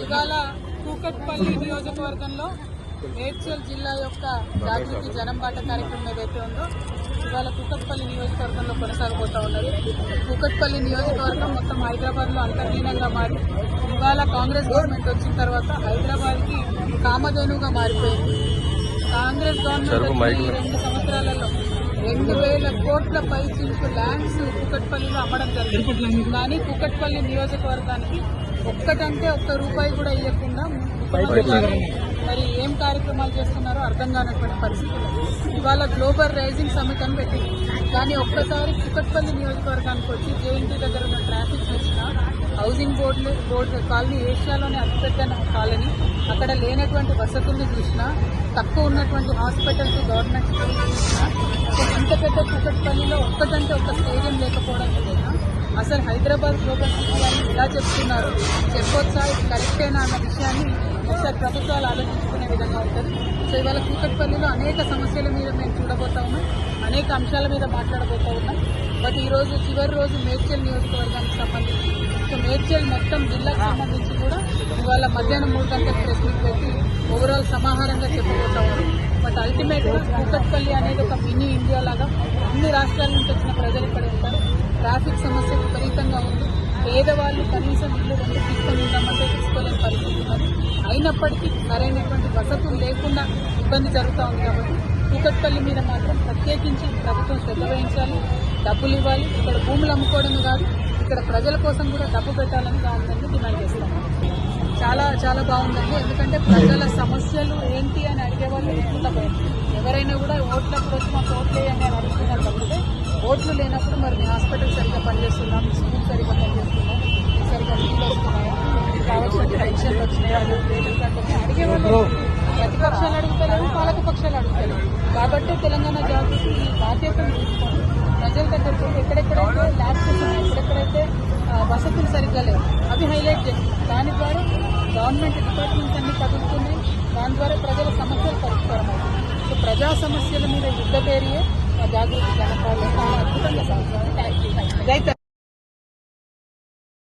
ఇవాళ కూకట్పల్లి నియోజకవర్గంలో మేడ్చల్ జిల్లా యొక్క జాగృతి జనంబాట కార్యక్రమం ఏదైతే ఉందో ఇవాళ కూకట్పల్లి నియోజకవర్గంలో కొనసాగబోతా ఉన్నది. కూకట్పల్లి నియోజకవర్గం మొత్తం హైదరాబాద్ లో అంతర్లీనంగా మారి ఇవాళ కాంగ్రెస్ గవర్నమెంట్ వచ్చిన తర్వాత హైదరాబాద్ కి కామధేనుగా మారిపోయింది. కాంగ్రెస్ గవర్నమెంట్ 2 సంవత్సరాలలో 2000 కోట్ల పైచిలకు ల్యాండ్స్ కూకట్పల్లిలో అమ్మడం జరిగింది. కానీ కూకట్పల్లి నియోజకవర్గానికి ఒక్కటంటే ఒక్క రూపాయి కూడా ఇవ్వకుండా మరి ఏం కార్యక్రమాలు చేస్తున్నారో అర్థం కానటువంటి పరిస్థితులు. ఇవాళ గ్లోబల్ రైజింగ్ సమిట్ అని పెట్టింది. కానీ ఒక్కసారి కూకట్పల్లి నియోజకవర్గానికి వచ్చి జేఎన్టీ దగ్గర ఉన్న ట్రాఫిక్ చూసినా, హౌసింగ్ బోర్డు కాలనీ ఏషియాలోనే అతిపెద్ద కాలనీ, అక్కడ లేనటువంటి వసతుల్ని చూసినా, తక్కువ ఉన్నటువంటి హాస్పిటల్స్ గవర్నమెంట్ చూసినా, ఇంత పెద్ద కూకట్పల్లిలో ఒక్కటంటే ఒక్క స్టేడియం లేకపోవడం వల్ల అసలు హైదరాబాద్ గ్లోబల్ సిటీ అని ఇలా చెప్తున్నారు, చెప్పొచ్చా, ఇది కరెక్టేనా అన్న విషయాన్ని ఒకసారి ప్రభుత్వాలు ఆలోచించుకునే విధంగా ఉంటుంది. సో ఇవాళ కూకట్పల్లిలో అనేక సమస్యల మీద మేము చూడబోతా ఉన్నాం, అనేక అంశాల మీద మాట్లాడబోతా ఉన్నాం. బట్ ఈరోజు చివరి రోజు మేడ్చల్ నియోజకవర్గానికి సంబంధించి, సో మేడ్చల్ మొత్తం జిల్లాకు సంబంధించి కూడా ఇవాళ మధ్యాహ్నం 3 గంటలకు ప్రెస్ మీట్ పెట్టి ఓవరాల్ సమాహారంగా చెప్పబోతా ఉన్నాం. బట్ అల్టిమేట్ గా కూకట్పల్లి అనేది ఒక మినీ ఇండియా లాగా అన్ని రాష్ట్రాల నుంచి వచ్చిన ప్రజలు ఇక్కడ ఉంటారు. ట్రాఫిక్ సమస్య విపరీతంగా ఉంది. పేదవాళ్ళు కనీసం ఇల్లు 2 తీసుకొని ఉంటామంటే తీసుకోలేని పరిస్థితి ఉన్నది. అయినప్పటికీ సరైనటువంటి వసతులు లేకుండా ఇబ్బంది జరుగుతూ ఉంది. కాబట్టి కూకట్పల్లి మీద మాత్రం ప్రత్యేకించి ప్రభుత్వం శ్రద్ధ వహించాలి, డబ్బులు ఇవ్వాలి. ఇక్కడ భూములు అమ్ముకోవడం కాదు, ఇక్కడ ప్రజల కోసం కూడా డబ్బు పెట్టాలని గవర్నమెంట్ డిమాండ్ చేస్తాము. చాలా చాలా బాగుందండి. ఎందుకంటే ప్రజల సమస్యలు ఏంటి అని అడిగేవాళ్ళు ఎక్కువ. ఎవరైనా కూడా ఓట్లప్పుడు వచ్చి మాకు ఓట్లు వేయండి అని అడుగుతున్నారు. తప్పితే ఓట్లు లేనప్పుడు మరి మీ హాస్పిటల్ సరిగ్గా పనిచేస్తున్నాం, మీ స్కూల్ సరిగ్గా పనిచేస్తున్నాం, సరిగ్గా నీళ్ళు వస్తున్నాయా, మీకు కావాల్సిన పెన్షన్లు వచ్చినాయా, అంటే అడిగేవాళ్ళు ప్రతిపక్షాలు అడుగుతలేవు, పాలక పక్షాలు అడుగుతలేవు. కాబట్టి తెలంగాణ జాగృతి ఈ బాధ్యతను తీసుకొని ప్రజల దగ్గరికి ఎక్కడెక్కడైతే ల్యాబ్స్ ఉన్నాయి, ఎక్కడెక్కడైతే వసతులు సరిగ్గా లేవు అవి హైలైట్ చేస్తుంది. దాని ద్వారా గవర్నమెంట్ డిపార్ట్మెంట్స్ అన్ని కదులుతున్నాయి. దాని ద్వారా ప్రజల సమస్యలు పరిష్కారం అవుతుంది. సో ప్రజా సమస్యల మీద యుద్ధ పేరియే జాగృతి జనపాలు చాలా అద్భుతంగా సాగుతుంది.